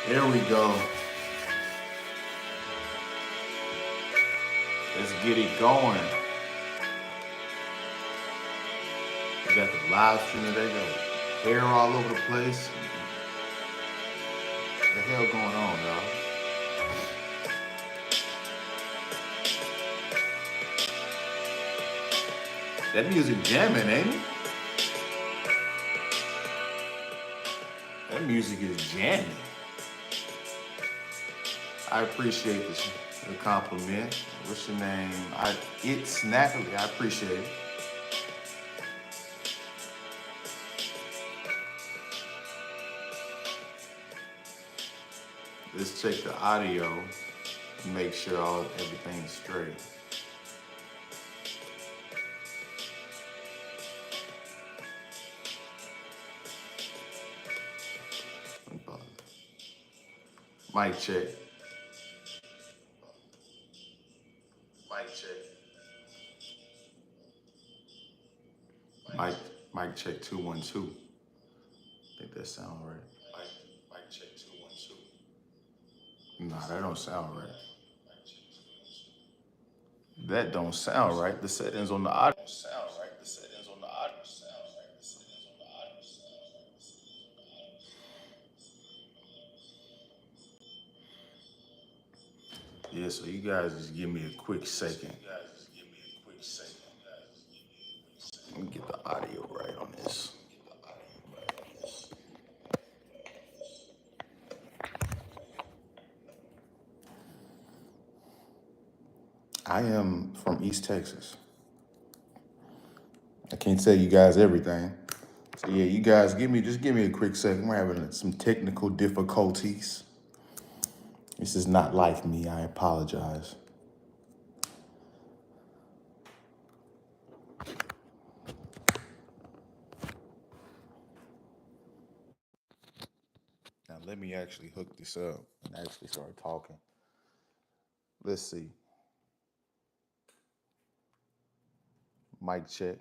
There we go. Let's get it going. We got the live stream today. Got hair all over the place. What the hell going on, y'all? That music jamming, ain't it? That music is jamming. I appreciate the compliment. What's your name? It's Natalie. I appreciate it. Let's check the audio and make sure everything's straight. Mic check. Mic check. Mic check 212. I think that sound right. Mic check 212. Nah, that don't sound right. That don't sound right. The settings on the audio sound right. The settings on the audio sound right. The settings on the audio sound right. Yeah, so you guys just give me a quick second. Let me get the audio right on this. I am from East Texas. I can't tell you guys everything. So yeah, you guys give me a quick second. We're having some technical difficulties. This is not like me. I apologize. Now let me actually hook this up and actually start talking. Let's see. Mic check.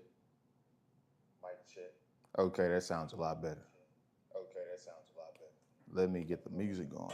Okay, that sounds a lot better. Let me get the music going.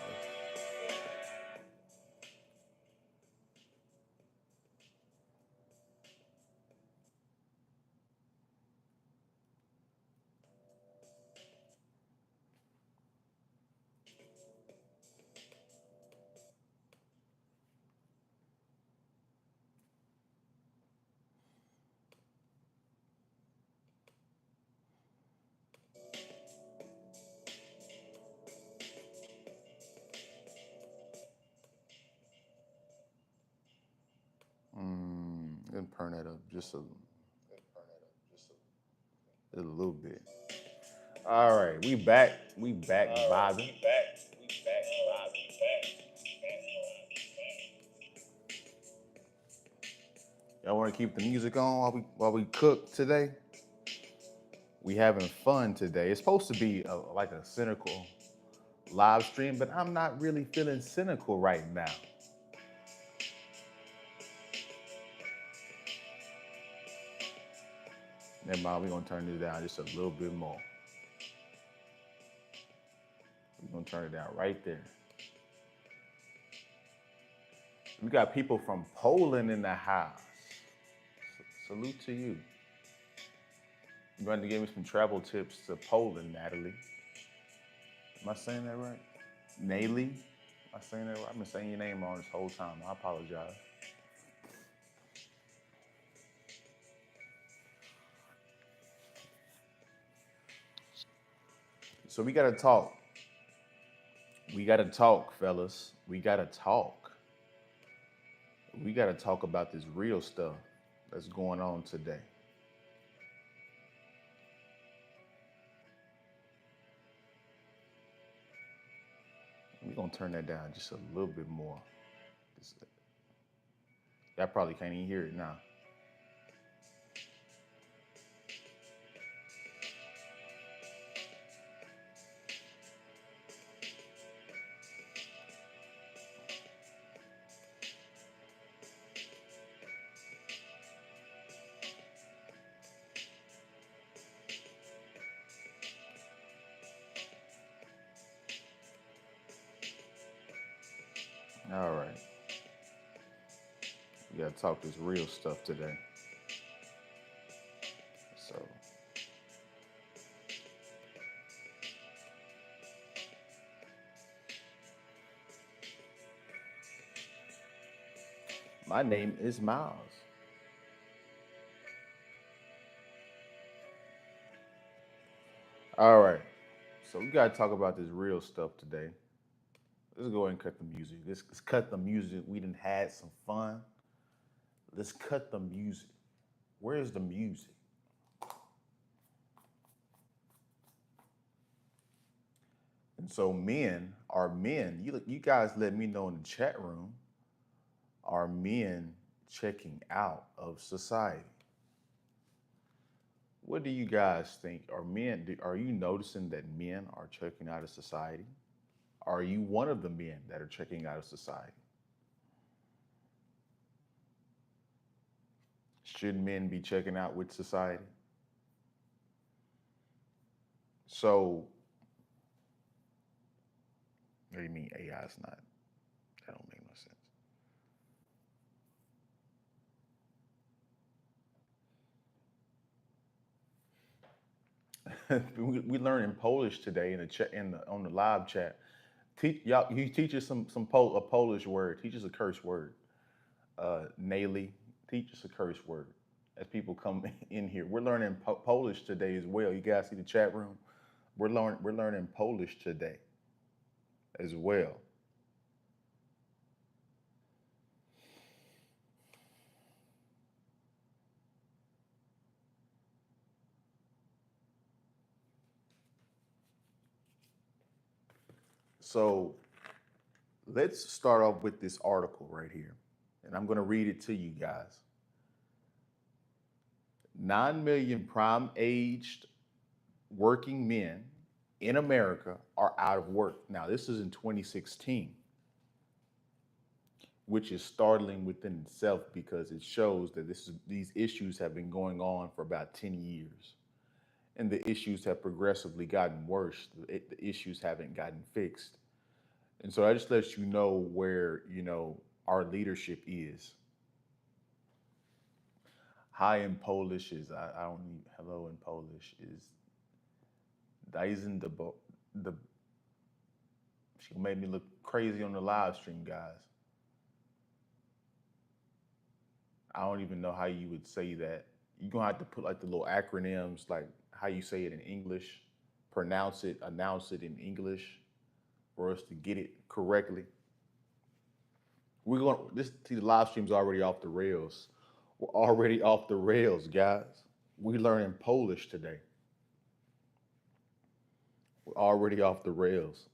Let me turn that up just a little bit. All right, we back. We back vibing. Y'all want to keep the music on while we cook today? We having fun today. It's supposed to be like a cynical live stream, but I'm not really feeling cynical right now. Never mind, we're gonna turn this down just a little bit more. We're gonna turn it down right there. We got people from Poland in the house. Salute to you. You going to give me some travel tips to Poland, Natalie? Am I saying that right? Naylee? Am I saying that right? I've been saying your name wrong this whole time. I apologize. So we gotta talk. We gotta talk, fellas. We gotta talk. We gotta talk about this real stuff that's going on today. We're gonna turn that down just a little bit more. Y'all probably can't even hear it now. All right. We gotta talk this real stuff today. So my name is Miles. All right. So we gotta talk about this real stuff today. Let's go ahead and cut the music. Let's cut the music. We done had some fun. Let's cut the music. Where's the music? And so men are men. You guys let me know in the chat room. Are men checking out of society? What do you guys think? Are you noticing that men are checking out of society? Are you one of the men that are checking out of society? Should men be checking out with society? So, what do you mean AI is not? That don't make no sense. We learned in Polish today in the chat on the live chat. Teach y'all. He teaches a Polish word. Teaches a curse word. Nayli teaches a curse word. As people come in here, we're learning Polish today as well. You guys see the chat room. We're learning Polish today as well. So let's start off with this article right here, and I'm going to read it to you guys. 9 million prime aged working men in America are out of work. Now, this is in 2016, which is startling within itself because it shows that these issues have been going on for about 10 years. And the issues have progressively gotten worse. The issues haven't gotten fixed. And so I just let you know where, our leadership is. Hi in Polish is, I don't need, hello in Polish is Dyson the she made me look crazy on the live stream, guys. I don't even know how you would say that. You're gonna have to put like the little acronyms, like how you say it in English, pronounce it, announce it in English for us to get it correctly. We're going this see the live stream's already off the rails. We're already off the rails, guys. We learning Polish today. We're already off the rails.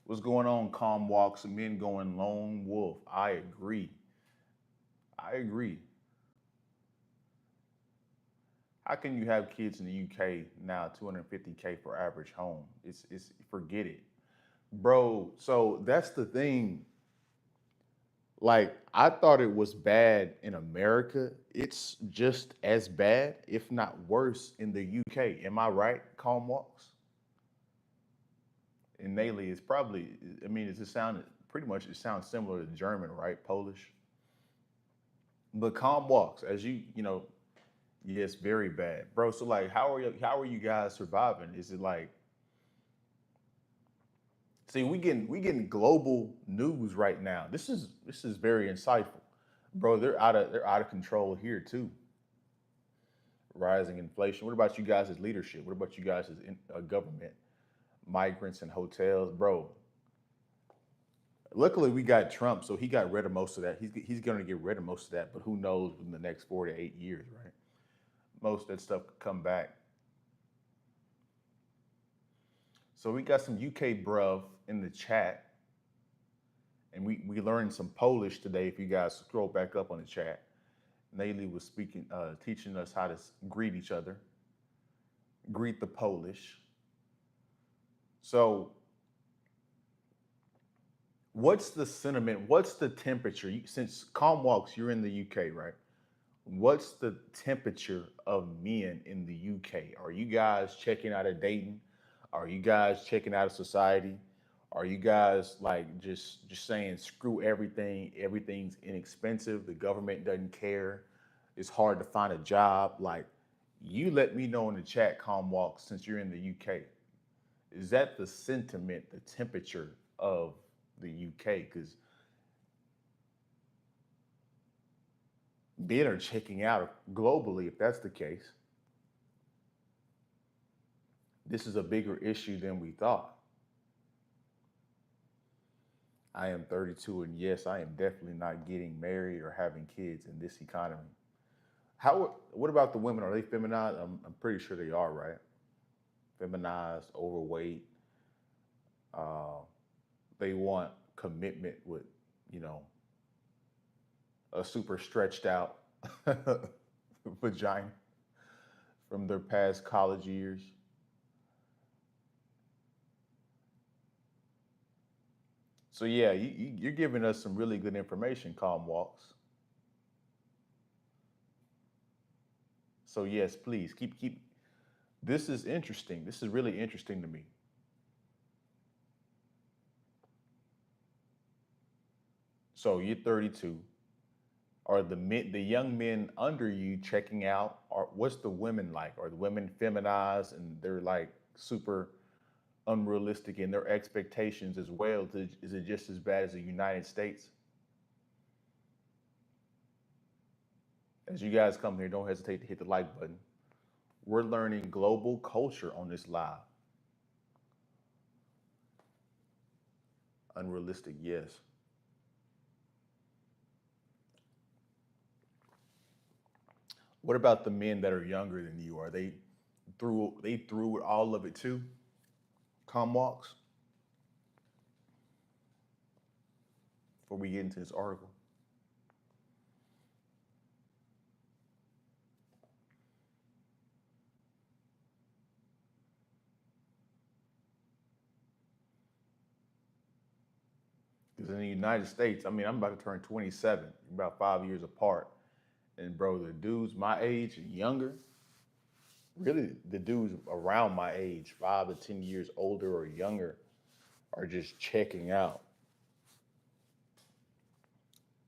What's going on, calm walks and men going lone wolf? I agree. I agree. How can you have kids in the UK now 250K for average home? It's forget it. Bro, so that's the thing. Like I thought it was bad in America. It's just as bad, if not worse, in the UK. Am I right, calm walks? And Nayli is probably I mean, it's just sounded pretty much it sounds similar to German, right? Polish. But calm walks, as yes, very bad, bro. So like, how are you guys surviving? Is it like, see, we getting global news right now. This is very insightful, bro. They're out of control here too. Rising inflation. What about you guys as leadership? What about you guys as government? Migrants and hotels, bro. Luckily, we got Trump, so he got rid of most of that. He's going to get rid of most of that, but who knows in the next 4 to 8 years, right? Most of that stuff could come back. So we got some UK bruv in the chat, and we learned some Polish today. If you guys scroll back up on the chat, Nayli was speaking, teaching us how to greet each other, greet the Polish. So, what's the sentiment? What's the temperature? Since Calm Walks, you're in the UK, right? What's the temperature of men in the UK? Are you guys checking out of dating? Are you guys checking out of society? Are you guys like just saying screw everything? Everything's inexpensive. The government doesn't care. It's hard to find a job. Like, you let me know in the chat, Calm Walk, since you're in the UK. Is that the sentiment, the temperature of the UK? Because men are checking out globally, if that's the case. This is a bigger issue than we thought. I am 32, and yes, I am definitely not getting married or having kids in this economy. What about the women? Are they feminized? I'm pretty sure they are, right? Feminized, overweight. Uh, they want commitment with, you know, a super stretched out vagina from their past college years. So yeah, you're giving us some really good information, Calm Walks. So yes, please keep. This is interesting. This is really interesting to me. So you're 32. Are the young men under you checking out? Or what's the women like? Are the women feminized and they're like super? unrealistic in their expectations as well? Is it just as bad as the United States? As you guys come here, don't hesitate to hit the like button. We're learning global culture on this live. Unrealistic, yes. What about the men that are younger than you? Are they through with all of it too? Com walks before we get into this article. Because in the United States, I mean, I'm about to turn 27, about 5 years apart. And bro, the dudes my age and younger, really the dudes around my age, 5 to 10 years older or younger, are just checking out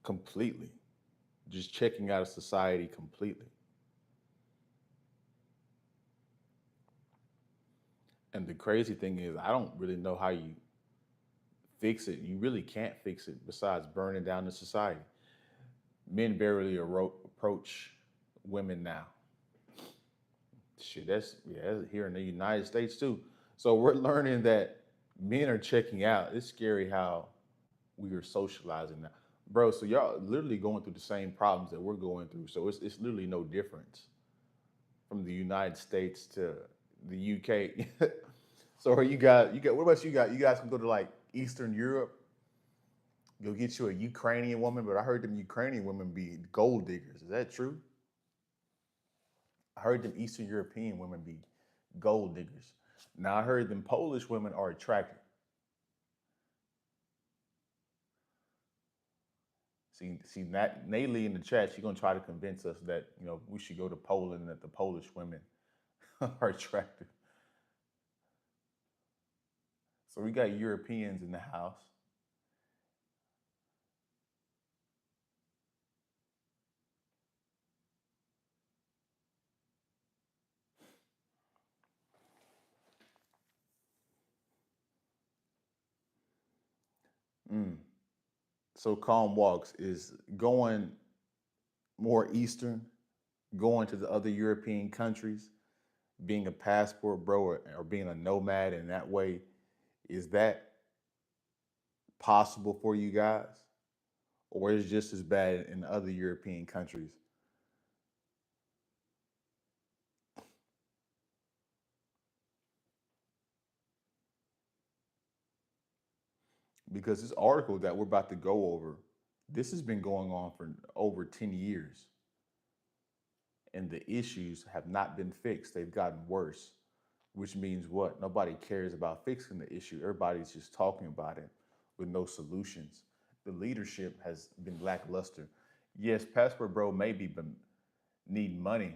completely. Just checking out of society completely. And the crazy thing is, I don't really know how you fix it. You really can't fix it besides burning down the society. Men barely approach women now. Shit, that's yeah, that's here in the United States too. So we're learning that men are checking out. It's scary how we are socializing now, bro. So y'all literally going through the same problems that we're going through. So it's literally no difference from the United States to the UK. So are you got what about you got? You guys can go to like Eastern Europe. You'll get you a Ukrainian woman, but I heard them Ukrainian women be gold diggers. Is that true? I heard them Eastern European women be gold diggers. Now I heard them Polish women are attractive. See, Nayli in the chat, she's gonna try to convince us that we should go to Poland and that the Polish women are attractive. So we got Europeans in the house. Mm. So Calm Walks is going more Eastern, going to the other European countries, being a passport bro, or being a nomad in that way. Is that possible for you guys? Or is it just as bad in other European countries? Because this article that we're about to go over, this has been going on for over 10 years. And the issues have not been fixed. They've gotten worse, which means what? Nobody cares about fixing the issue. Everybody's just talking about it with no solutions. The leadership has been lackluster. Yes, Passport Bro maybe need money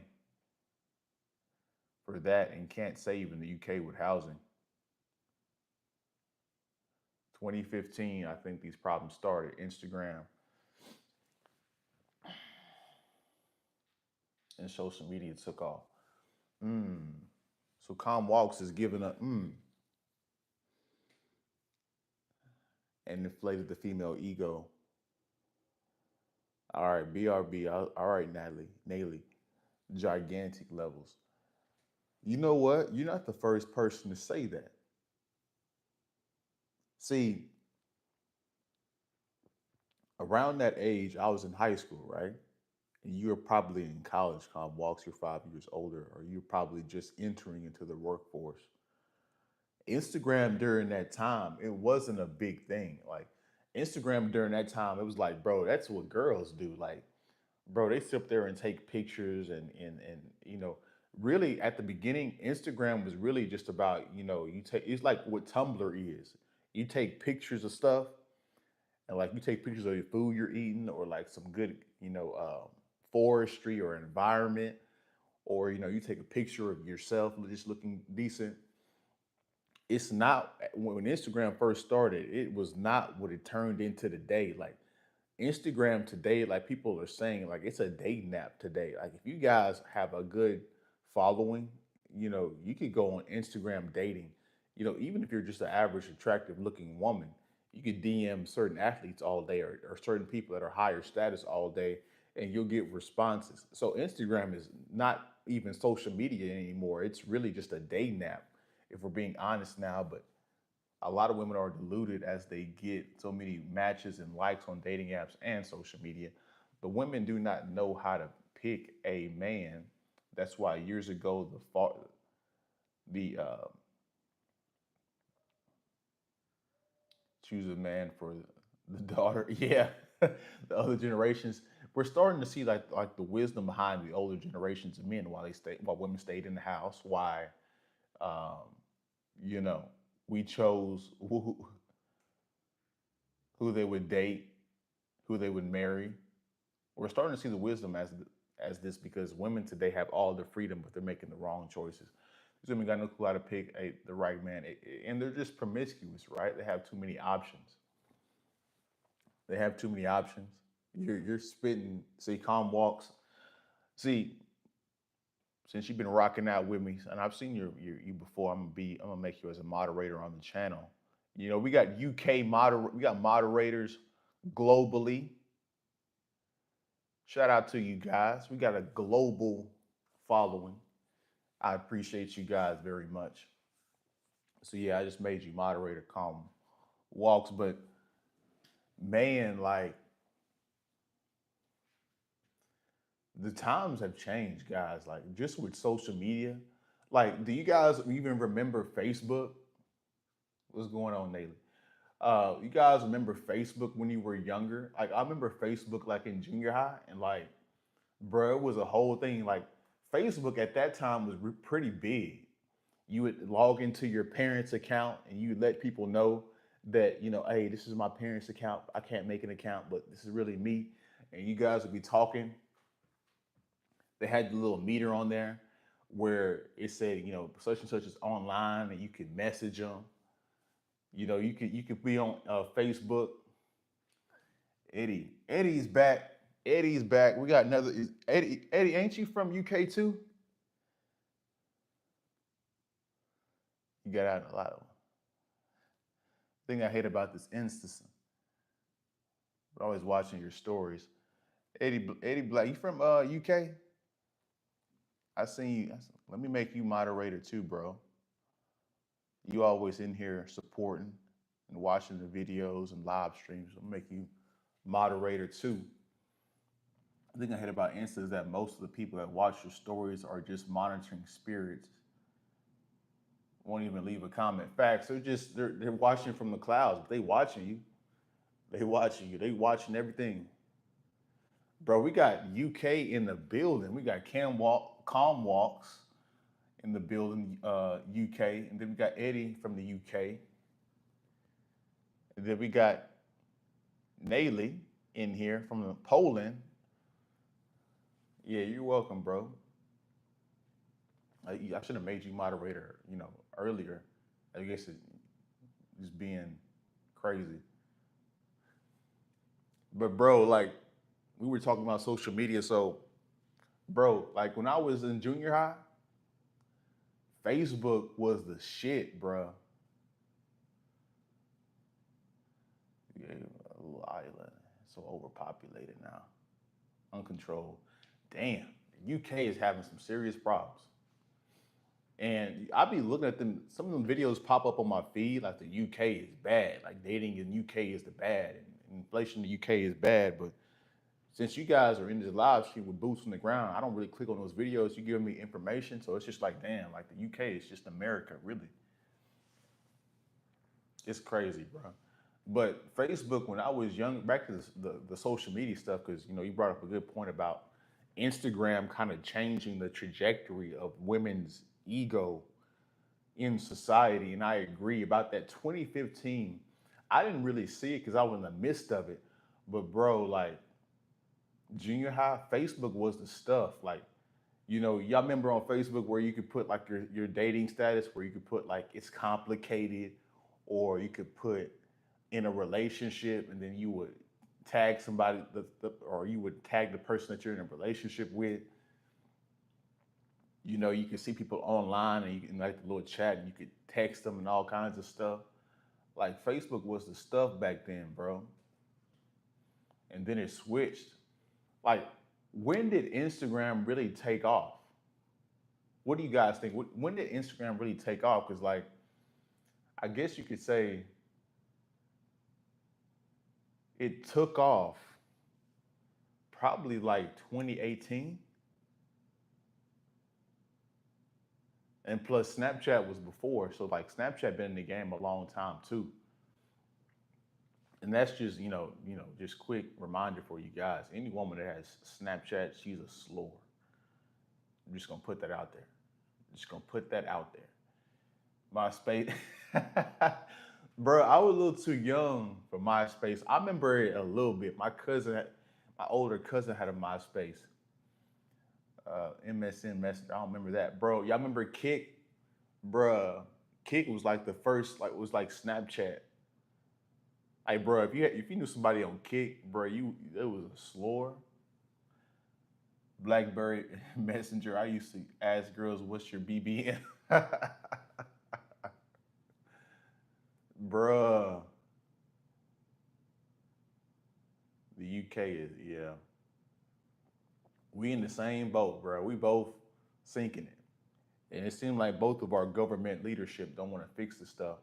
for that and can't save in the UK with housing. 2015, I think these problems started. Instagram and social media took off. Mm. So Calm Walks is giving up and inflated the female ego. All right, BRB. All right, Natalie, Nayli, gigantic levels. You know what? You're not the first person to say that. See, around that age, I was in high school, right? And you're probably in college. Calm Walks, you're 5 years older, or you're probably just entering into the workforce. Instagram during that time, it wasn't a big thing. Like Instagram during that time, it was like, bro, that's what girls do. Like, bro, they sit up there and take pictures and really at the beginning, Instagram was really just about, you take it's like what Tumblr is. You take pictures of stuff and like you take pictures of your food you're eating or like some good, forestry or environment, or you take a picture of yourself just looking decent. It's not when Instagram first started, it was not what it turned into today. Like Instagram today, like people are saying, like it's a dating app today. Like if you guys have a good following, you could go on Instagram dating. Even if you're just an average, attractive looking woman, you could DM certain athletes all day, or certain people that are higher status all day, and you'll get responses. So Instagram is not even social media anymore. It's really just a day nap, if we're being honest now. But a lot of women are deluded as they get so many matches and likes on dating apps and social media. But women do not know how to pick a man. That's why years ago the choose a man for the daughter. Yeah, the other generations. We're starting to see like the wisdom behind the older generations of men, while women stayed in the house. Why, um, you know, we chose who they would date, who they would marry. We're starting to see the wisdom as this, because women today have all the freedom, but they're making the wrong choices. These women got no clue how to pick the right man, and they're just promiscuous, right? They have too many options. They have too many options. You're spitting. See, calm walks. See, since you've been rocking out with me, and I've seen you before, I'm gonna make you as a moderator on the channel. We got we got moderators globally. Shout out to you guys. We got a global following. I appreciate you guys very much. So yeah, I just made you moderator, calm walks, but man, like, the times have changed, guys. Like, just with social media. Like, do you guys even remember Facebook? What's going on, Nayli? You guys remember Facebook when you were younger? Like, I remember Facebook like in junior high, and like, bro, it was a whole thing. Like, Facebook at that time was pretty big. You would log into your parents' account and you would let people know that, hey, this is my parents' account. I can't make an account, but this is really me. And you guys would be talking. They had the little meter on there where it said, such and such is online, and you could message them. You could be on Facebook. Eddie's back. Eddie's back. We got another Eddie. Eddie, ain't you from UK too? You got out in a lot of them. Thing I hate about this instance, but always watching your stories. Eddie Black, you from UK? I seen you. Let me make you moderator too, bro. You always in here supporting and watching the videos and live streams. I'll make you moderator too. The thing I hate about Insta is that most of the people that watch your stories are just monitoring spirits. Won't even leave a comment. Facts. They're watching from the clouds. But they watching you. They watching you. They watching everything. Bro, we got UK in the building. We got Calm Walks in the building, UK. And then we got Eddie from the UK. And then we got Nayli in here from Poland. Yeah, you're welcome, bro. I should have made you moderator, earlier. I guess it just being crazy. But bro, like, we were talking about social media. So, bro, like, when I was in junior high, Facebook was the shit, bro. Yeah, a little island, so overpopulated now, uncontrolled. Damn, the UK is having some serious problems. And I be looking at them. Some of them videos pop up on my feed, like the UK is bad, like dating in UK is the bad, and inflation in the UK is bad. But since you guys are in this live stream with boots on the ground, I don't really click on those videos. You giving me information, so it's just like, damn, like the UK is just America, really. It's crazy, bro. But Facebook, when I was young, back to the social media stuff, because you brought up a good point about Instagram kind of changing the trajectory of women's ego in society, and I agree about that. 2015, I didn't really see it because I was in the midst of it, but bro, like, junior high, Facebook was the stuff. Like, y'all remember on Facebook where you could put like your dating status, where you could put like it's complicated, or you could put in a relationship, and then you would tag somebody, or you would tag the person that you're in a relationship with. You can see people online and you can like the little chat and you could text them and all kinds of stuff. Like Facebook was the stuff back then, bro. And then it switched. Like, when did Instagram really take off? What do you guys think? When did Instagram really take off? Because, like, I guess you could say it took off probably like 2018. And plus, Snapchat was before. So, like, Snapchat been in the game a long time, too. And that's just, just quick reminder for you guys. Any woman that has Snapchat, she's a slore. I'm just going to put that out there. Just going to put that out there. MySpace. Bro, I was a little too young for MySpace. I remember it a little bit. My older cousin had a MySpace. MSN Messenger. I don't remember that. Bro, y'all remember Kick? Bruh, Kick was like the first, like, was like Snapchat. Like, bro, if you knew somebody on Kick, bro, it was a slore. BlackBerry Messenger. I used to ask girls, "What's your BBM?" Bruh, the UK is, yeah. We in the same boat, bro. We both sinking it, and it seemed like both of our government leadership don't want to fix the stuff.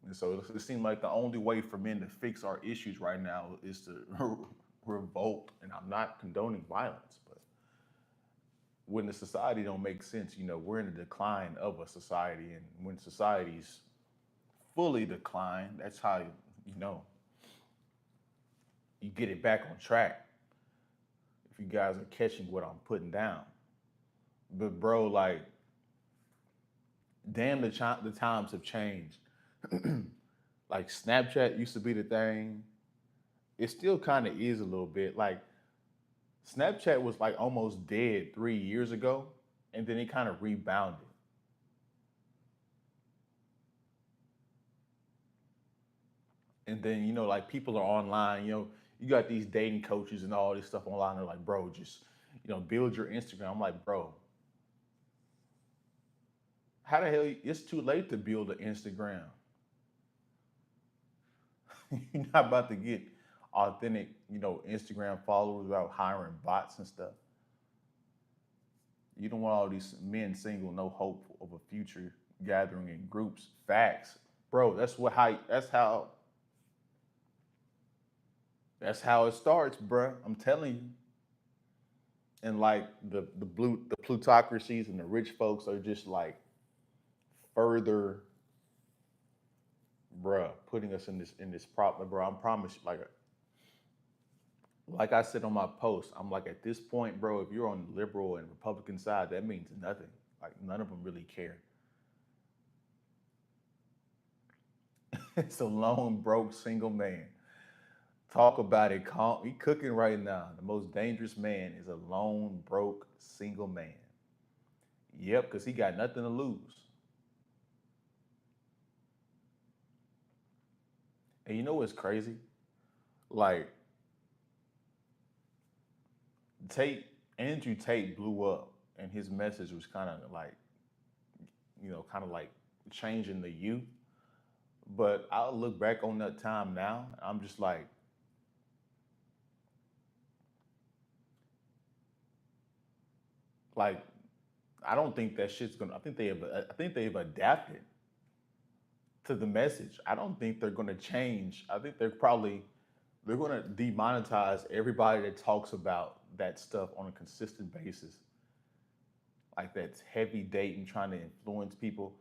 And so it seemed like the only way for men to fix our issues right now is to revolt. And I'm not condoning violence, but when the society don't make sense, we're in a decline of a society. And when society's fully declined, that's how you know you get it back on track. If you guys are catching what I'm putting down. But bro, like, damn, the times have changed. Like Snapchat used to be the thing. It still kind of is a little bit. Like Snapchat was like almost dead 3 years ago, and then it kind of rebounded. And then like people are online. You got these dating coaches and all this stuff online. They're like, bro, just build your Instagram. I'm like, bro, how the hell? It's too late to build an Instagram. You're not about to get authentic, Instagram followers without hiring bots and stuff. You don't want all these men single, no hope of a future gathering in groups. Facts, bro. That's how it starts, bro. I'm telling you. And like the plutocracies and the rich folks are just like further, bruh, putting us in this problem, bro. I promise you, like I said on my post, I'm like, at this point, bro, if you're on the liberal and Republican side, that means nothing. Like none of them really care. It's a lone, broke, single man. Talk about it. He cooking right now. The most dangerous man is a lone, broke, single man. Yep, because he got nothing to lose. And you know what's crazy? Like Tate, Andrew Tate blew up, and his message was kind of like changing the youth. But I look back on that time now, I'm just like I don't think that shit's gonna. I think they've adapted to the message. I don't think they're gonna change. I think they're gonna demonetize everybody that talks about that stuff on a consistent basis. Like that's heavy dating, trying to influence people.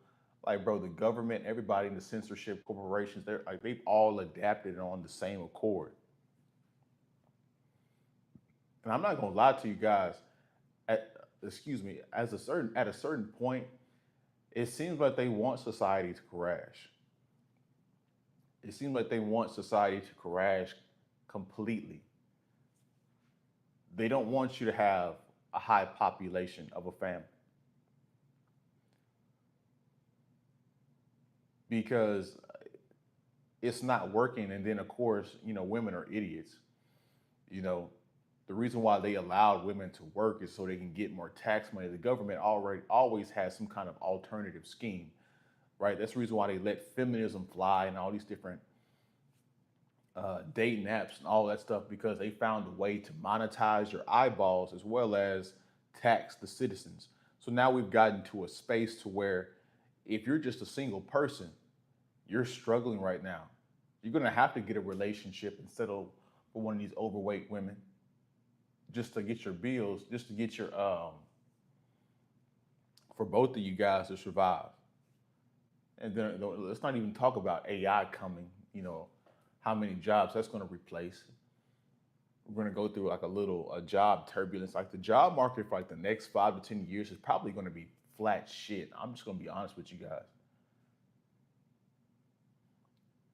Like, bro, the government, everybody in the censorship corporations, they've all adapted on the same accord. And I'm not gonna lie to you guys. Excuse me. At a certain point, it seems like they want society to crash. It seems like they want society to crash completely. They don't want you to have a high population of a family because it's not working. And then, of course, women are idiots. You know, The reason why they allowed women to work is so they can get more tax money. The government already always has some kind of alternative scheme, right? That's the reason why they let feminism fly and all these different dating apps and all that stuff, because they found a way to monetize your eyeballs as well as tax the citizens. So now we've gotten to a space to where if you're just a single person, you're struggling right now. You're gonna have to get a relationship and settle for one of these overweight women just to get your bills, just to get your for both of you guys to survive. And then let's not even talk about AI coming. How many jobs that's going to replace. We're going to go through like a job turbulence. Like the job market for like the next 5 to 10 years is probably going to be flat shit. I'm just going to be honest with you guys.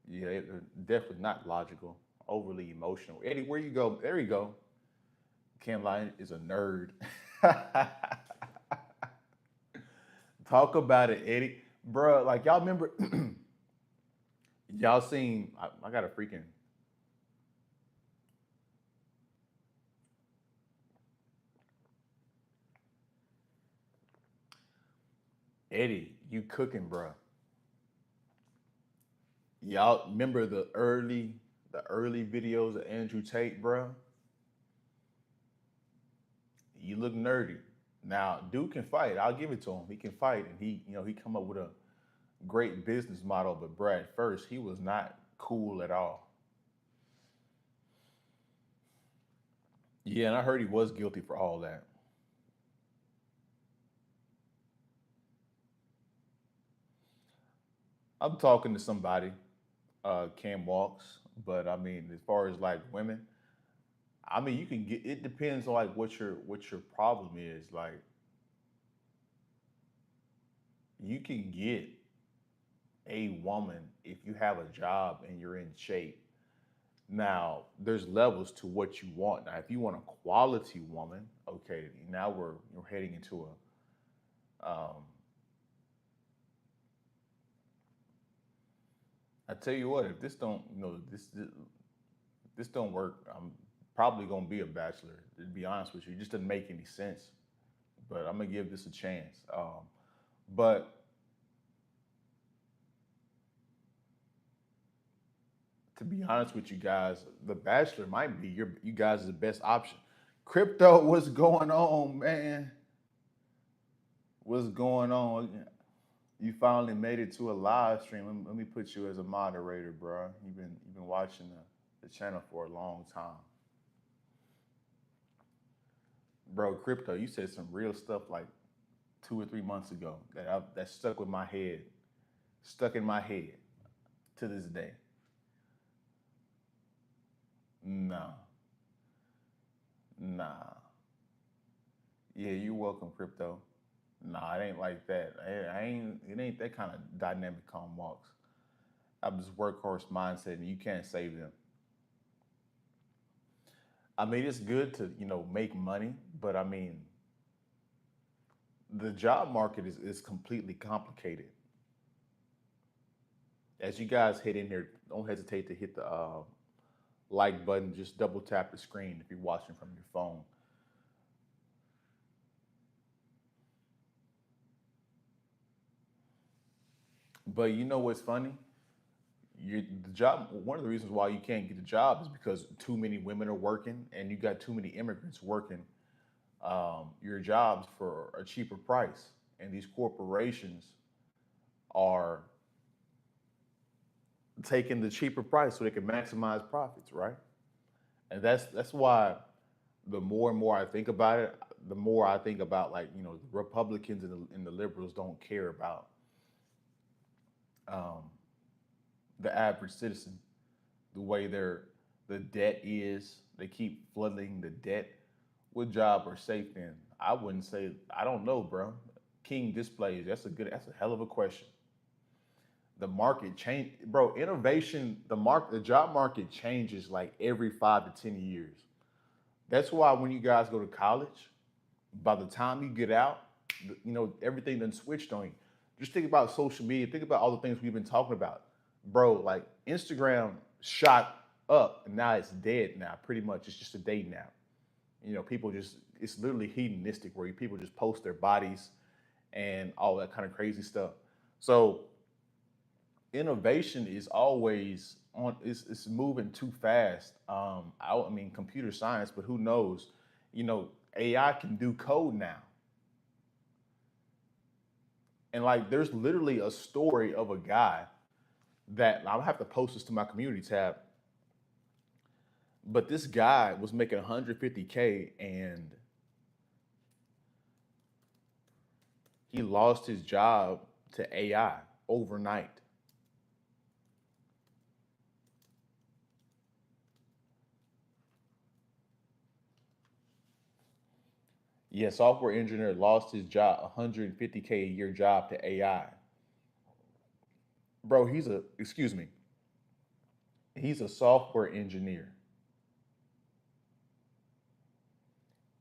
Yeah, definitely not logical, overly emotional. Eddie, where you go? There you go. Cam Lyon is a nerd. Talk about it, Eddie. Bruh, like y'all remember, y'all seen, I got a freaking, Eddie, you cooking, bruh. Y'all remember the early videos of Andrew Tate, bruh? You look nerdy. Now, dude can fight. I'll give it to him. He can fight, and he come up with a great business model. But bruh, at first, he was not cool at all. Yeah, and I heard he was guilty for all that. I'm talking to somebody, Cam Walks, but I mean, as far as like women, I mean, you can get. It depends on like what your problem is. Like, you can get a woman if you have a job and you're in shape. Now, there's levels to what you want. Now, if you want a quality woman, okay, now we're heading into a. I tell you what, if this don't, this don't work, I'm probably gonna be a bachelor. To be honest with you, it just doesn't make any sense. But I'm gonna give this a chance. But to be honest with you guys, the bachelor might be you guys' best option. Crypto, what's going on, man? What's going on? You finally made it to a live stream. Let me put you as a moderator, bro. You've been watching the channel for a long time, bro. Crypto, you said some real stuff like 2 or 3 months ago that stuck with my head, stuck in my head to this day. Nah, nah. Yeah, you're welcome, crypto. Nah, it ain't like that. I ain't. It ain't that kind of dynamic calm walks. I'm just workhorse mindset, and you can't save them. I mean, it's good to make money, but I mean, the job market is completely complicated. As you guys hit in here, don't hesitate to hit the like button. Just double tap the screen if you're watching from your phone. But you know what's funny? The job. One of the reasons why you can't get a job is because too many women are working, and you got too many immigrants working your jobs for a cheaper price. And these corporations are taking the cheaper price so they can maximize profits, right? And that's why the more and more I think about it, the more I think about like the Republicans and the liberals don't care about um, the average citizen, the way the debt is. They keep flooding the debt. What job are safe in? I wouldn't say. I don't know, bro. King displays. That's a hell of a question. The market change, bro. Innovation. The job market changes like every 5 to 10 years. That's why when you guys go to college, by the time you get out, everything done switched on you. Just think about social media. Think about all the things we've been talking about, bro. Like Instagram shot up, and now it's dead. Now, pretty much, it's just a day now. People just, it's literally hedonistic where people just post their bodies and all that kind of crazy stuff. So innovation is always on, it's moving too fast. I mean, computer science, but who knows? AI can do code now. And like, there's literally a story of a guy that I'll have to post this to my community tab. But this guy was making 150K and he lost his job to AI overnight. Yeah, software engineer lost his job, 150K a year job to AI. Bro, excuse me, he's a software engineer.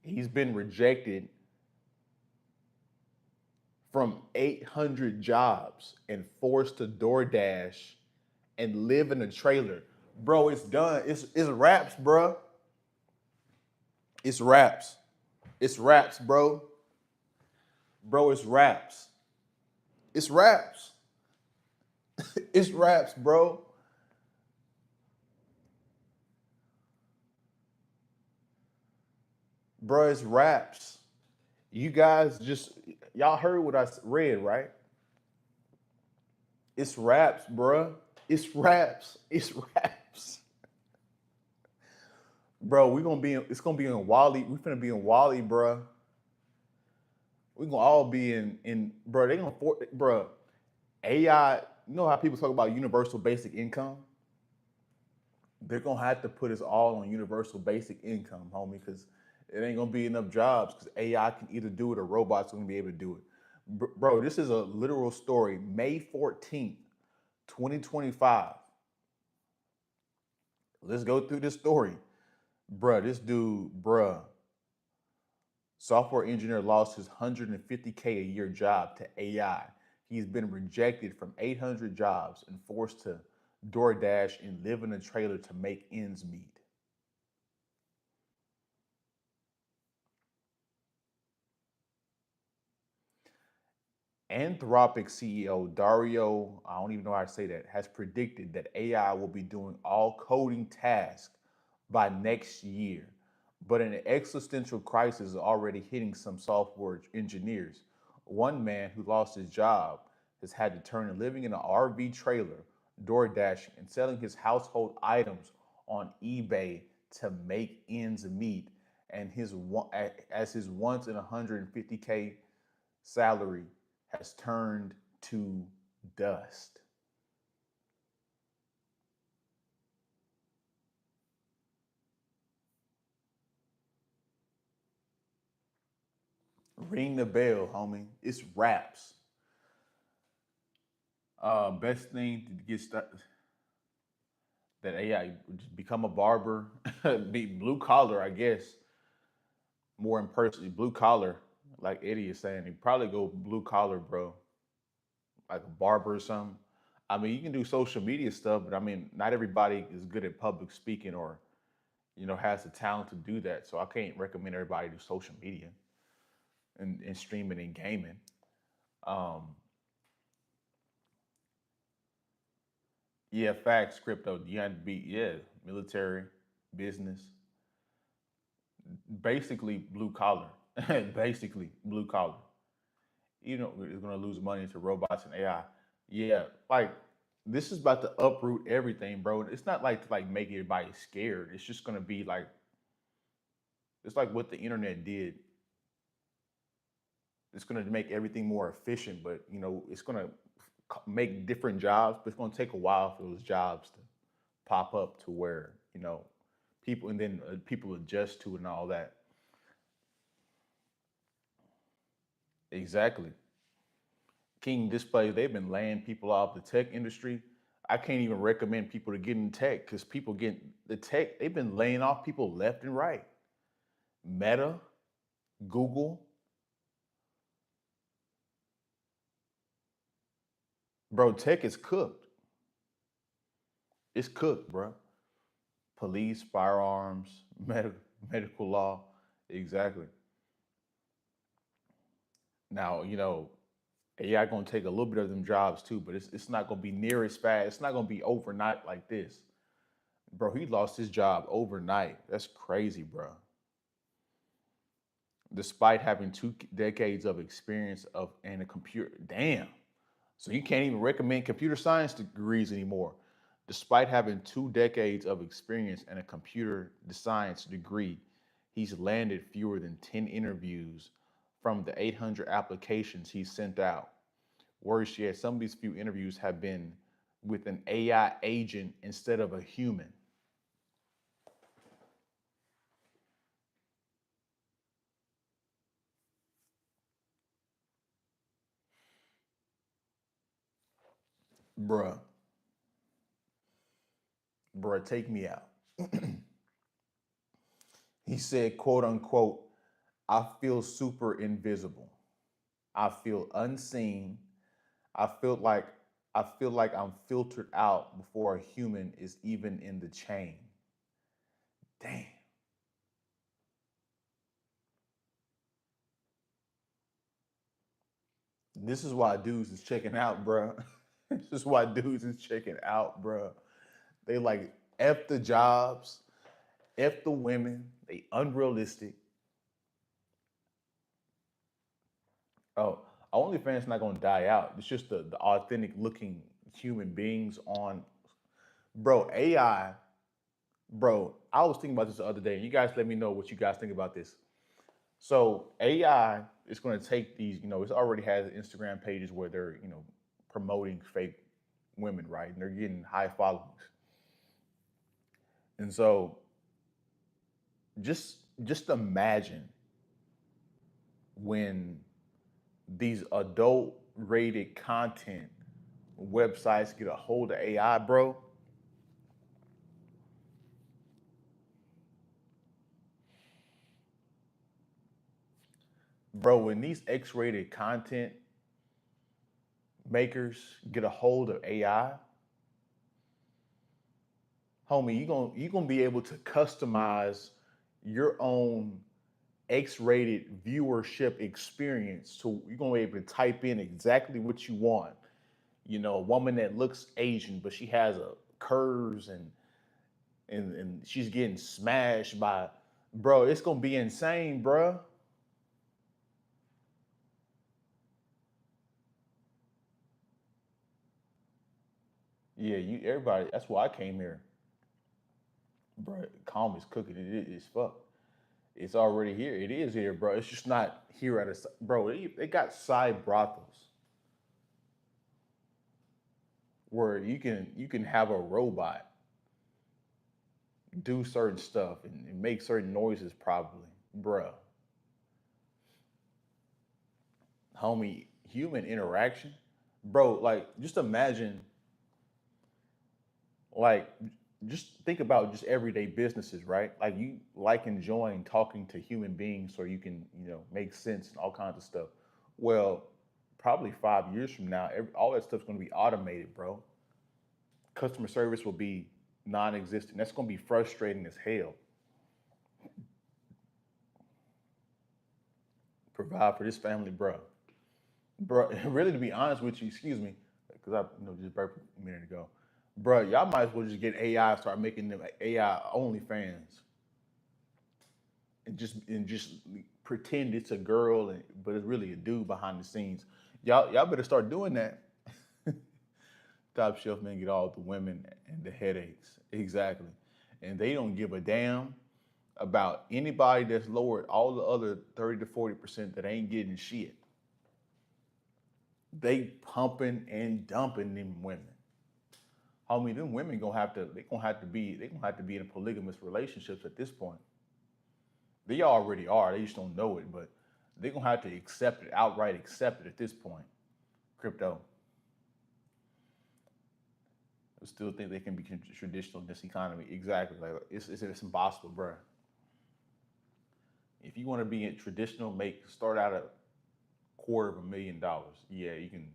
He's been rejected from 800 jobs and forced to DoorDash and live in a trailer. Bro, it's done. It's raps, bro. It's raps. It's raps, bro. Bro, it's raps. It's raps. It's raps, bro. Bro, it's raps. You guys just, y'all heard what I read, right? It's raps, bro. It's raps. It's raps. Bro, it's gonna be in Wally. We finna be in Wally, bro. We gonna all be bro. They gonna, bro. AI. You know how people talk about universal basic income? They're gonna have to put us all on universal basic income, homie, because it ain't gonna be enough jobs. Because AI can either do it or robots are gonna be able to do it. Bro, this is a literal story. May 14th, 2025. Let's go through this story. Bruh, this dude, bruh, software engineer lost his 150K a year job to AI. He's been rejected from 800 jobs and forced to DoorDash and live in a trailer to make ends meet. Anthropic CEO Dario, I don't even know how to say that, has predicted that AI will be doing all coding tasks by next year. But an existential crisis is already hitting some software engineers. One man who lost his job has had to turn to living in an RV trailer, door dashing, and selling his household items on eBay to make ends meet. And as his once in 150K salary has turned to dust. Ring the bell, homie. It's raps. Best thing to get started, that AI become a barber, be blue collar, I guess. More in person, blue collar, like Eddie is saying. He probably go blue collar, bro, like a barber or something. I mean, you can do social media stuff, but I mean, not everybody is good at public speaking or has the talent to do that. So I can't recommend everybody do social media and streaming and gaming. Um, yeah, facts, crypto. You had to be, yeah, military, business, basically blue collar, basically blue collar. Is going to lose money to robots and AI. Yeah, like this is about to uproot everything, bro. It's not like to like make everybody scared. It's just going to be like it's like what the internet did. It's going to make everything more efficient, but it's going to make different jobs, but it's going to take a while for those jobs to pop up to where people and then people adjust to it and all that. Exactly. King Displays, they've been laying people off the tech industry. I can't even recommend people to get in tech because people get the tech, they've been laying off people left and right. Meta, Google, bro, tech is cooked. It's cooked, bro. Police, firearms, medical law. Exactly. Now, AI gonna take a little bit of them jobs too, but it's not gonna be near as fast. It's not gonna be overnight like this. Bro, he lost his job overnight. That's crazy, bro. Despite having 2 decades of experience of in a computer. Damn. So you can't even recommend computer science degrees anymore. Despite having 2 decades of experience and a computer science degree, he's landed fewer than 10 interviews from the 800 applications he sent out. Worse yet, some of these few interviews have been with an AI agent instead of a human. Bruh, bruh, take me out. He said, quote unquote, I feel super invisible. I feel unseen. I feel like I feel like I'm filtered out before a human is even in the chain. Damn. This is why dudes is checking out, bruh. This is why dudes is checking out, bruh. They like F the jobs, F the women, they unrealistic. Oh, OnlyFans not gonna die out. It's just the authentic looking human beings on, bro. AI, bro. I was thinking about this the other day, and you guys let me know what you guys think about this. So AI is going to take these, it's already has Instagram pages where they're, promoting fake women, right? And they're getting high followings. And so just imagine when these adult rated content websites get a hold of AI, bro, when these X-rated content makers get a hold of AI, homie, you gonna be able to customize your own X-rated viewership experience. So you're gonna be able to type in exactly what you want. A woman that looks Asian, but she has a curves and she's getting smashed by, bro. It's gonna be insane, bro. Yeah, you everybody. That's why I came here, bro. Calm is cooking. It is fuck. It's already here. It is here, bro. It's just not here at a bro. They got side brothels where you can have a robot do certain stuff and make certain noises, probably, bruh. Homie, human interaction, bro. Like, just imagine, like, just think about just everyday businesses, right? Like, you like enjoying talking to human beings so you can, make sense and all kinds of stuff. Well, probably 5 years from now, all that stuff's going to be automated, bro. Customer service will be non-existent. That's going to be frustrating as hell. Provide for this family, bro. Bro, really, to be honest with you, excuse me, because I just burped a minute ago, bro. Y'all might as well just get AI, start making them AI only fans, and just pretend it's a girl, but it's really a dude behind the scenes. Y'all better start doing that. Top shelf men get all the women and the headaches, exactly, and they don't give a damn about anybody that's lowered all the other 30 to 40% that ain't getting shit. They pumping and dumping them women. Homie, them women they gonna have to be in polygamous relationships at this point. They already are. They just don't know it, but they're gonna have to accept it, outright accept it at this point. Crypto. I still think they can be traditional in this economy. Exactly. Like it's impossible, bro. If you want to be in traditional, start out at $250,000. Yeah, you can.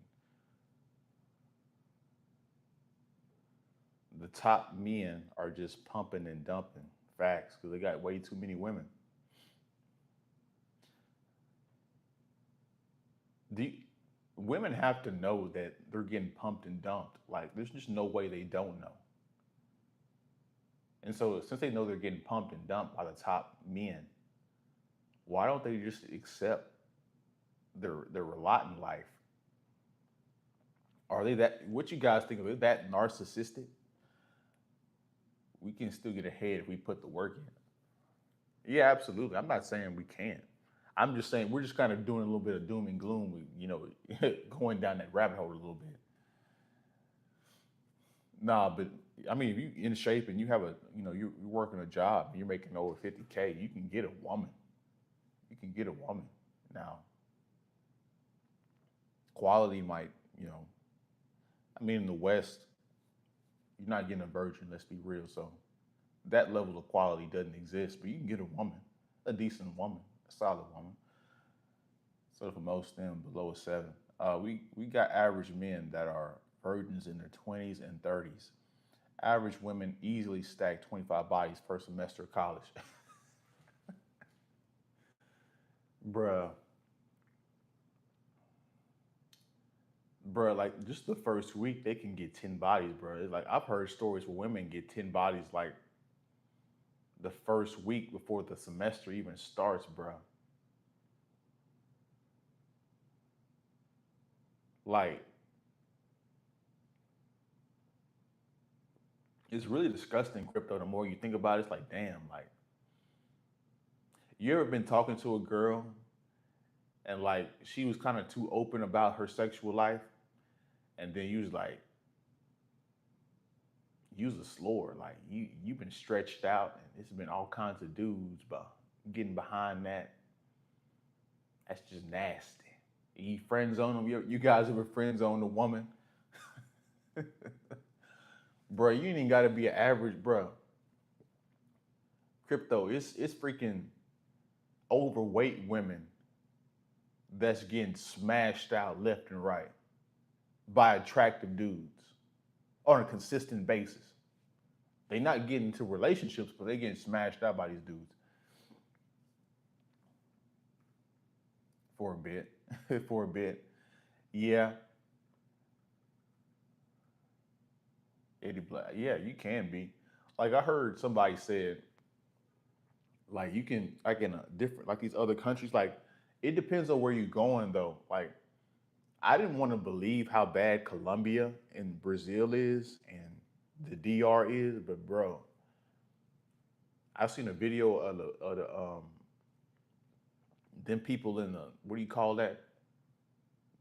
The top men are just pumping and dumping facts because they got way too many women. Do you, women have to know that they're getting pumped and dumped. Like, there's just no way they don't know. And so, since they know they're getting pumped and dumped by the top men, why don't they just accept their lot in life? Are they that? What you guys think of it? That narcissistic? We can still get ahead if we put the work in. Yeah, absolutely. I'm not saying we can't. I'm just saying we're just kind of doing a little bit of doom and gloom. Going down that rabbit hole a little bit. Nah, but I mean, if you in shape and you have you're working a job and you're making over 50K, you can get a woman. You can get a woman. Now, quality might, I mean, in the West, you're not getting a virgin. Let's be real. So that level of quality doesn't exist. But you can get a woman, a decent woman, a solid woman. So for most of them, below a seven. We got average men that are virgins in their 20s and 30s. Average women easily stack 25 bodies per semester of college. Bruh, bruh, like just the first week they can get 10 bodies, bruh. It's like I've heard stories where women get 10 bodies like the first week before the semester even starts, bruh. Like it's really disgusting, crypto. The more you think about it, it's like, damn, like you ever been talking to a girl and like she was kind of too open about her sexual life, and then you was like, use a slower, like you've been stretched out, and it's been all kinds of dudes, but getting behind that, that's just nasty. You friend zone them. You guys ever friend zone a woman, bro? You ain't got to be an average, bro. Crypto, it's freaking overweight women that's getting smashed out left and right by attractive dudes on a consistent basis. They not getting into relationships, but they getting smashed out by these dudes for a bit. For a bit. Yeah, Eddie Black. Yeah, you can be. Like I heard somebody said, like you can like in a different like these other countries, like it depends on where you're going though. Like I didn't want to believe how bad Colombia and Brazil is and the DR is, but bro, I've seen a video of the them people in the what do you call that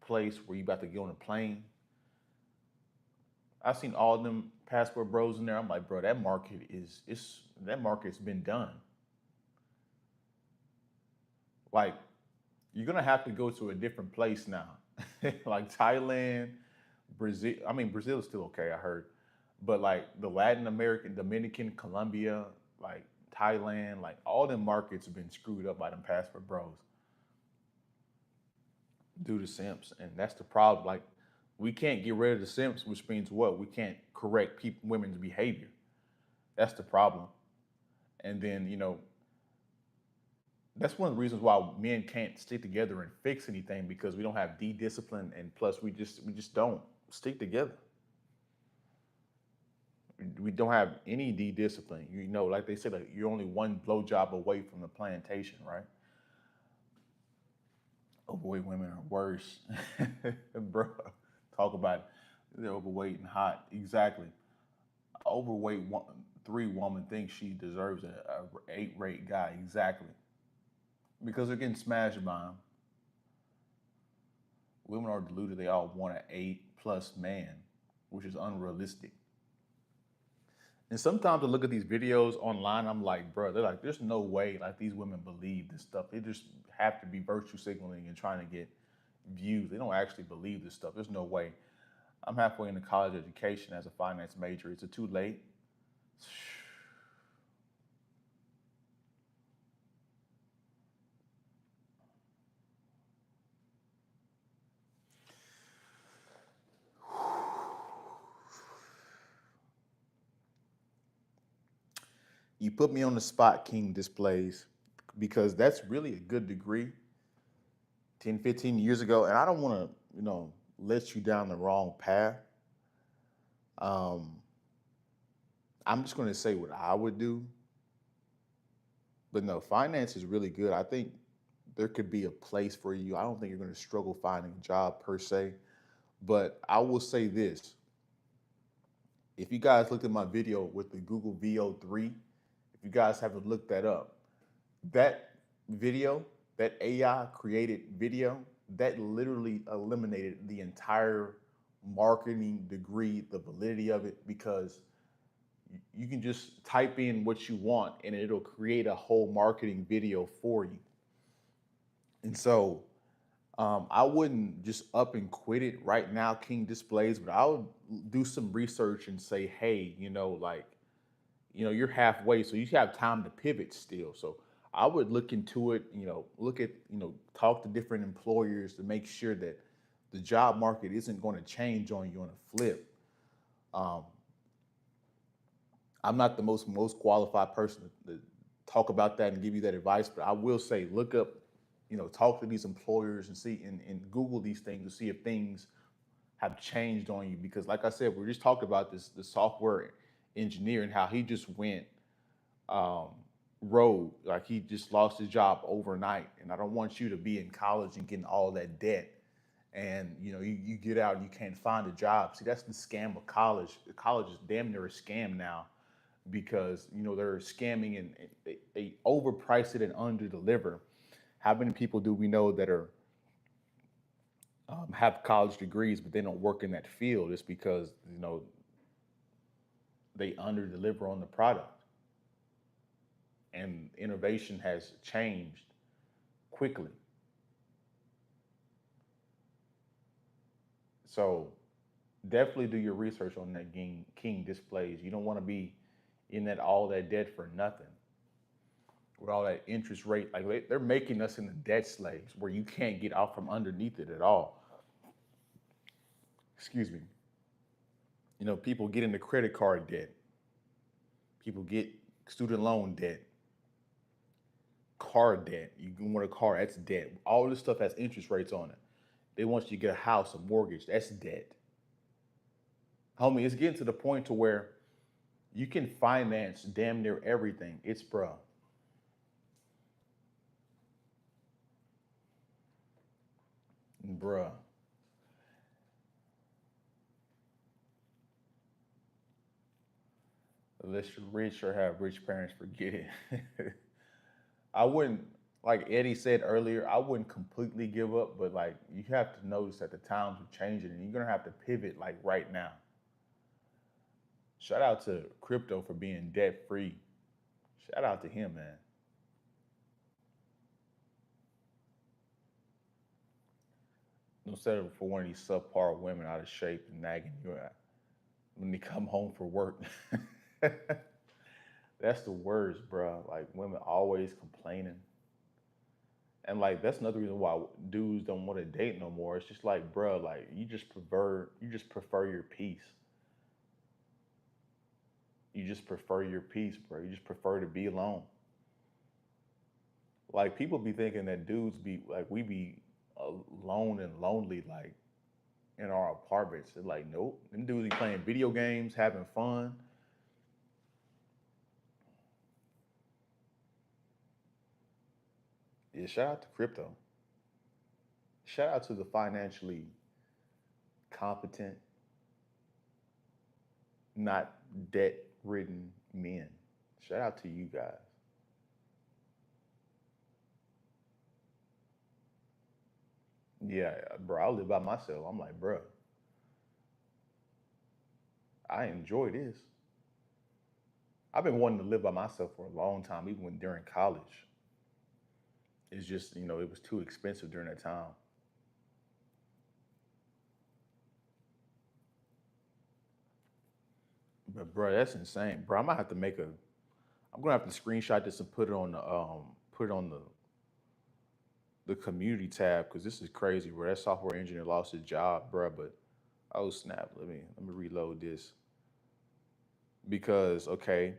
place where you about to get on a plane. I've seen all them passport bros in there. I'm like, bro, that market is it's that market's been done. Like, you're gonna have to go to a different place now. Like Thailand, Brazil. I mean, Brazil is still okay, I heard. But like the Latin American, Dominican, Colombia, like Thailand, like all them markets have been screwed up by them passport bros due to simps. And that's the problem. Like, we can't get rid of the simps, which means what? We can't correct women's behavior. That's the problem. And then, that's one of the reasons why men can't stick together and fix anything because we don't have discipline, and plus we just don't stick together. We don't have any discipline. Like they said, like you're only one blowjob away from the plantation, right? Overweight women are worse, bro. Talk about it. They're overweight and hot. Exactly. Overweight three woman thinks she deserves a eight rate guy. Exactly. Because they're getting smashed by him. Women are deluded. They all want an eight plus man, which is unrealistic. And sometimes I look at these videos online, I'm like, bro, they're like, there's no way like these women believe this stuff. They just have to be virtue signaling and trying to get views. They don't actually believe this stuff. There's no way. I'm halfway into college education as a finance major. Is it too late? You put me on the spot, King Displays, because that's really a good degree. 10, 15 years ago, and I don't want to, let you down the wrong path. Um, I'm just going to say what I would do, but no, finance is really good. I think there could be a place for you. I don't think you're going to struggle finding a job per se, but I will say this: if you guys looked at my video with the Google VO3, if you guys haven't looked that up, that video, that AI created video, that literally eliminated the entire marketing degree, the validity of it, because you can just type in what you want and it'll create a whole marketing video for you. And so I wouldn't just up and quit it right now, King Displays, but I would do some research and say, hey, you're halfway, so you have time to pivot still. So I would look into it, look at, talk to different employers to make sure that the job market isn't going to change on you on a flip. Um, I'm not the most qualified person to talk about that and give you that advice, but I will say look up, talk to these employers and see and Google these things to see if things have changed on you. Because like I said, we just talked about this the software engineer and how he just went um, rogue, like he just lost his job overnight. And I don't want you to be in college and getting all that debt. And you get out and you can't find a job. See, that's the scam of college. College is damn near a scam now because they're scamming and they overprice it and underdeliver. How many people do we know that are have college degrees but they don't work in that field? It's because they underdeliver on the product, and innovation has changed quickly. So definitely do your research on that King Displays. You don't want to be in that all that debt for nothing with all that interest rate. Like they're making us into debt slaves where you can't get out from underneath it at all. Excuse me. People get into credit card debt. People get student loan debt, car debt. You want a car, that's debt. All this stuff has interest rates on it. They want you to get a house, a mortgage, that's debt. Homie, it's getting to the point to where you can finance damn near everything. It's bruh. Unless you're rich or have rich parents, forget it. I wouldn't, like Eddie said earlier, I wouldn't completely give up, but like you have to notice that the times are changing and you're gonna have to pivot like right now. Shout out to crypto for being debt free. Shout out to him, man. Don't settle for one of these subpar women out of shape and nagging you out when they come home for work. That's the worst, bro. Like women always complaining. And like that's another reason why dudes don't want to date no more. It's just like, bro, like you just prefer your peace. You just prefer your peace, bro. You just prefer to be alone. Like people be thinking that dudes be like we be alone and lonely like in our apartments. They're like, nope. Them dudes be playing video games, having fun. Yeah, shout out to crypto. Shout out to the financially competent, not debt ridden men. Shout out to you guys. Yeah, bro, I live by myself. I'm like, bro, I enjoy this. I've been wanting to live by myself for a long time, even when during college. It's just, it was too expensive during that time. But bro, that's insane. Bro, I'm gonna have to screenshot this and put it on the community tab because this is crazy, bro. That software engineer lost his job, bro. But oh snap, let me reload this. Because okay,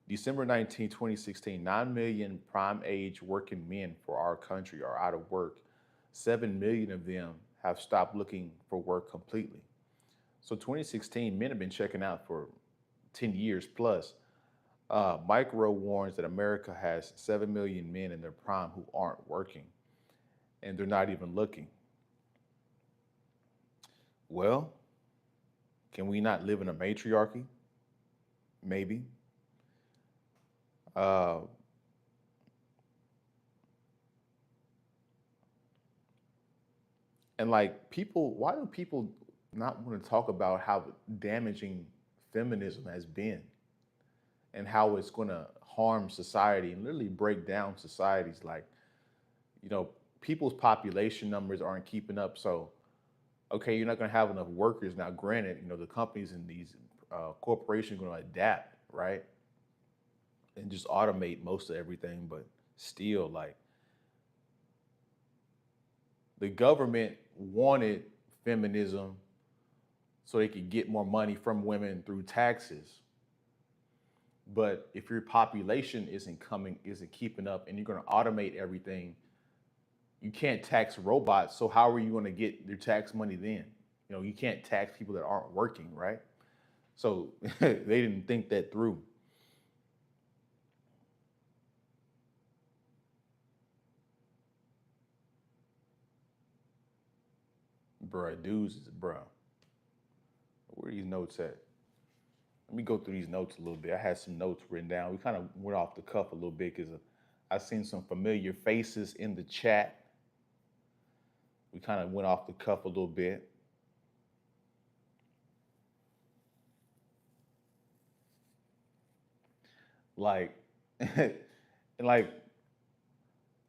December 19, 2016, 9 million prime age working men for our country are out of work, 7 million of them have stopped looking for work completely. So 2016, men have been checking out for 10 years plus. Micro warns that America has 7 million men in their prime who aren't working and they're not even looking. Well, can we not live in a matriarchy? Maybe. Uh, and like people, why do people not want to talk about how damaging feminism has been and how it's going to harm society and literally break down societies? Like, you know, people's population numbers aren't keeping up. So, okay, you're not going to have enough workers. Now, granted, you know, the companies and these corporations are going to adapt, right? And just automate most of everything. But still, like, the government wanted feminism so they could get more money from women through taxes. But if your population isn't keeping up, and you're going to automate everything, you can't tax robots. So how are you going to get your tax money then? You know, you can't tax people that aren't working, right? So they didn't think that through. Bruh, dudes, bruh. Where are these notes at? Let me go through these notes a little bit. I had some notes written down. We kind of went off the cuff a little bit because I seen some familiar faces in the chat. We kind of went off the cuff a little bit. Like, and like,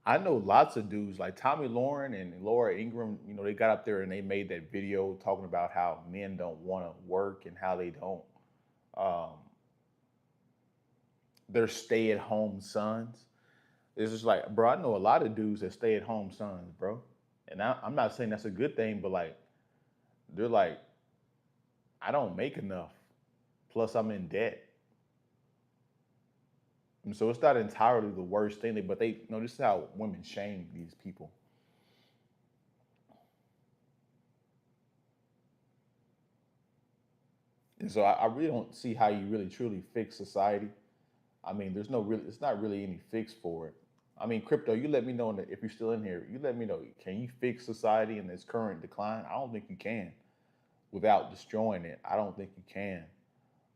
I know lots of dudes like Tommy Lauren and Laura Ingraham. You know, they got up there and they made that video talking about how men don't want to work and how they don't. Um, they're stay-at-home sons. It's just like, bro, I know a lot of dudes that stay-at-home sons, bro. And I'm not saying that's a good thing, but like, they're like, I don't make enough. Plus, I'm in debt. And so it's not entirely the worst thing, but they, you know, this is how women shame these people. And so I really don't see how you really truly fix society. I mean, there's no really, it's not really any fix for it. I mean, crypto, you let me know if you're still in here. You let me know. Can you fix society in its current decline? I don't think you can without destroying it. I don't think you can.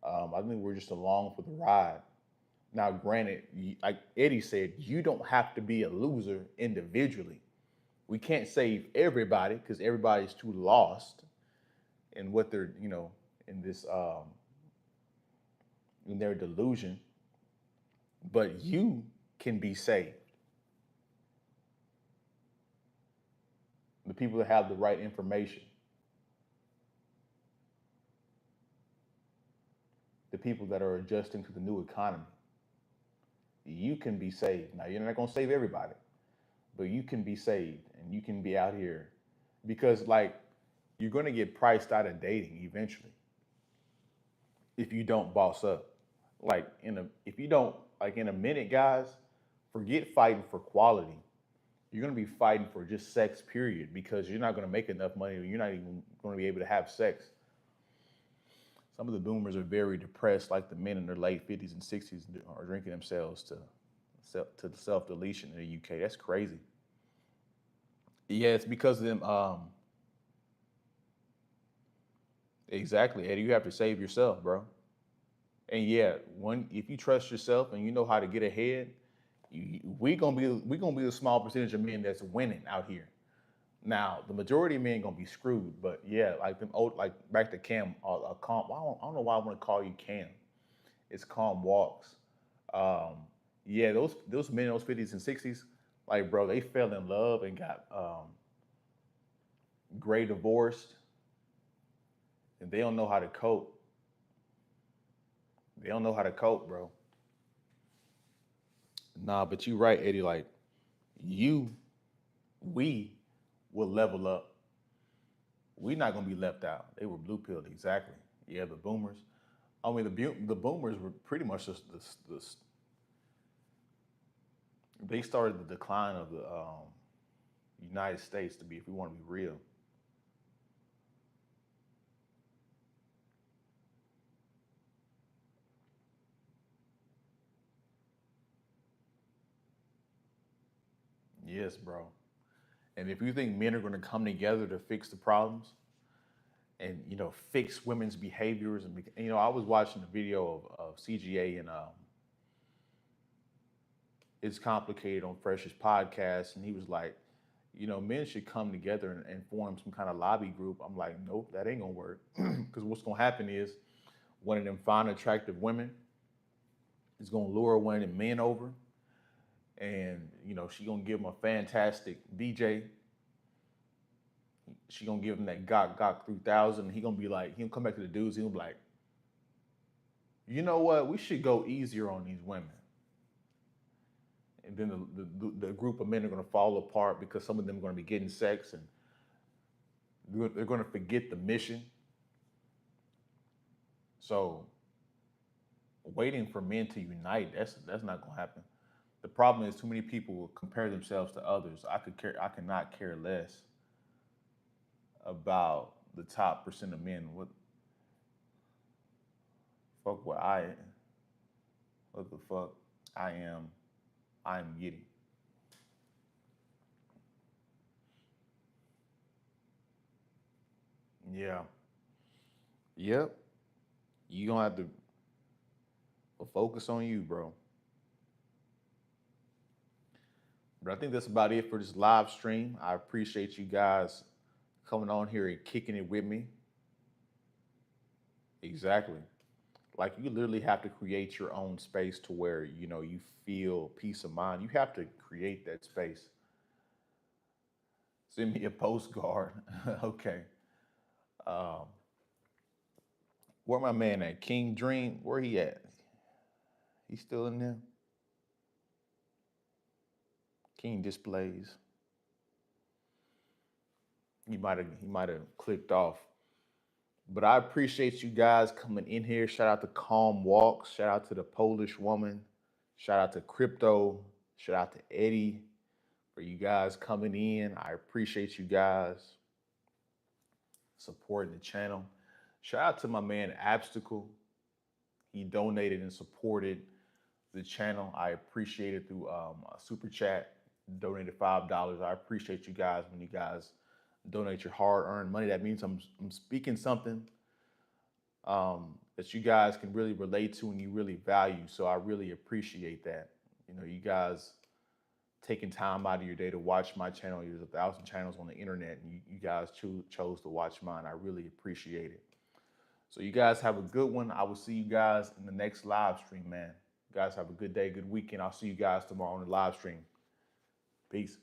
I think we're just along for the ride. Now, granted, like Eddie said, you don't have to be a loser individually. We can't save everybody because everybody's too lost in what they're, you know, in this, in their delusion. But you can be saved. The people that have the right information, the people that are adjusting to the new economy, you can be saved. Now, you're not going to save everybody, but you can be saved and you can be out here because, like, you're going to get priced out of dating eventually if you don't boss up. Like, if you don't, like, in a minute, guys, forget fighting for quality. You're going to be fighting for just sex, period, because you're not going to make enough money. You're not even going to be able to have sex. Some of the boomers are very depressed, like the men in their late 50s and 60s are drinking themselves to self-deletion in the UK. That's crazy. Yeah, it's because of them. Exactly, Eddie. You have to save yourself, bro. And yeah, if you trust yourself and you know how to get ahead, we gonna be the small percentage of men that's winning out here. Now, the majority of men gonna be screwed, but yeah, like them old, like back to Cam, Calm. I don't know why I want to call you Cam. It's Calm Walks. Um, yeah, those men in those 50s and 60s, like bro, they fell in love and got gray divorced, and they don't know how to cope. They don't know how to cope, bro. Nah, but you right, Eddie. Like you, we will level up. We're not gonna be left out. They were blue pilled, exactly. Yeah, the boomers. I mean, the boomers were pretty much just they started the decline of the United States to be, if we want to be real. Yes, bro. And if you think men are going to come together to fix the problems and fix women's behaviors and I was watching a video of CGA and It's Complicated on Fresh's podcast, and he was like, men should come together and form some kind of lobby group. I'm like, nope, that ain't gonna work. Because what's gonna happen is one of them fine, attractive women is gonna lure one of them men over, and she gonna give him a fantastic DJ. She gonna give him that Gok 3000. And he gonna be like, he gonna come back to the dudes. He gonna be like, you know what? We should go easier on these women. And then the group of men are going to fall apart because some of them are going to be getting sex and they're going to forget the mission. So waiting for men to unite, that's not going to happen. The problem is too many people will compare themselves to others. I cannot care less about the top percent of men. What the fuck I am getting. Yeah. Yep. You gonna have to focus on you, bro. But I think that's about it for this live stream. I appreciate you guys coming on here and kicking it with me. Exactly. Like you literally have to create your own space to where you feel peace of mind. You have to create that space. Send me a postcard. Okay. Um, where my man at? King Dream. Where he at? He's still in there. King Displays. He might have clicked off. But I appreciate you guys coming in here. Shout out to Calm Walks. Shout out to the Polish woman. Shout out to Crypto. Shout out to Eddie for you guys coming in. I appreciate you guys supporting the channel. Shout out to my man Abstacle. He donated and supported the channel. I appreciate it through a super chat. Donated $5. I appreciate you guys when you guys donate your hard-earned money. That means I'm speaking something that you guys can really relate to and you really value. So I really appreciate that. You guys taking time out of your day to watch my channel. There's 1,000 channels on the internet, and you guys chose to watch mine. I really appreciate it. So you guys have a good one. I will see you guys in the next live stream, man. You guys have a good day, good weekend. I'll see you guys tomorrow on the live stream. Peace.